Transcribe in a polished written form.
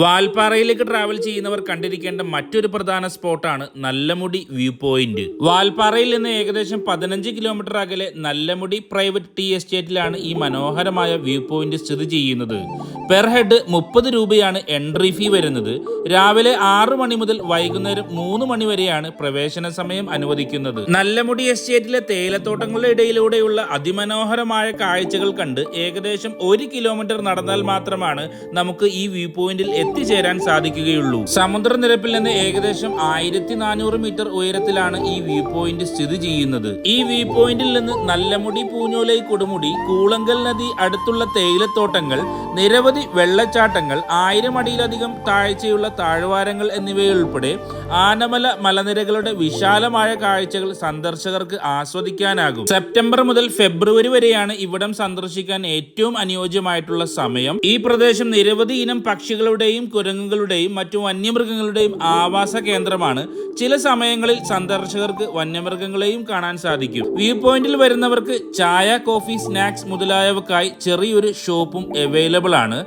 വാൽപ്പാറയിലേക്ക് travel ചെയ്യുന്നവർ കണ്ടിരിക്കേണ്ട മറ്റൊരു പ്രധാന സ്പോട്ടാണ് നല്ലമുടി വ്യൂ പോയിന്റ്. വാൽപ്പാറയിൽ നിന്ന് ഏകദേശം 15 കിലോമീറ്റർ അകലെ നല്ലമുടി പ്രൈവറ്റ് ടീ എസ്റ്റേറ്റിലാണ് ഈ മനോഹരമായ വ്യൂ പോയിന്റ് സ്ഥിതി ചെയ്യുന്നത്. പെർ ഹെഡ് 30 രൂപയാണ് എൻട്രി ഫീ വരുന്നത്. രാവിലെ 6 മണി മുതൽ വൈകുന്നേരം 3 മണി വരെയാണ് പ്രവേശന സമയം അനുവദിക്കുന്നത്. നല്ലമുടി എസ്റ്റേറ്റിലെ തേയിലത്തോട്ടങ്ങളുടെ ഇടയിലൂടെയുള്ള അതിമനോഹരമായ കാഴ്ചകൾ കണ്ട് ഏകദേശം 1 കിലോമീറ്റർ നടന്നാൽ മാത്രമാണ് നമുക്ക് ഈ വ്യൂ പോയിന്റിൽ എത്തിച്ചേരാൻ സാധിക്കുകയുള്ളൂ. സമുദ്രനിരപ്പിൽ നിന്ന് ഏകദേശം 1400 മീറ്റർ ഉയരത്തിലാണ് ഈ വ്യൂ പോയിന്റ് സ്ഥിതി ചെയ്യുന്നത്. ഈ വ്യൂ പോയിന്റിൽ നിന്ന് നല്ലമുടി, പൂഞ്ഞോലൈ, കൊടുമുടി, കൂളങ്കൽ നദി, അടുത്തുള്ള തേയിലത്തോട്ടങ്ങൾ, നിരവധി വെള്ളച്ചാട്ടങ്ങൾ, 1000 അടിയിലധികം താഴ്ചയുള്ള താഴ്വാരങ്ങൾ എന്നിവയുൾപ്പെടെ ആനമല മലനിരകളുടെ വിശാലമായ കാഴ്ചകൾ സന്ദർശകർക്ക് ആസ്വദിക്കാനാകും. സെപ്റ്റംബർ മുതൽ ഫെബ്രുവരി വരെയാണ് ഇവിടം സന്ദർശിക്കാൻ ഏറ്റവും അനുയോജ്യമായിട്ടുള്ള സമയം. ഈ പ്രദേശം നിരവധി ഇനം പക്ഷികളുടെയും കുരങ്ങുകളുടെയും മറ്റു വന്യമൃഗങ്ങളുടെയും ആവാസ കേന്ദ്രമാണ്. ചില സമയങ്ങളിൽ സന്ദർശകർക്ക് വന്യമൃഗങ്ങളെയും കാണാൻ സാധിക്കും. വ്യൂ പോയിന്റിൽ വരുന്നവർക്ക് ചായ, കോഫി, സ്നാക്സ് മുതലായവക്കായി ചെറിയൊരു ഷോപ്പും അവൈലബിൾ ആണ്.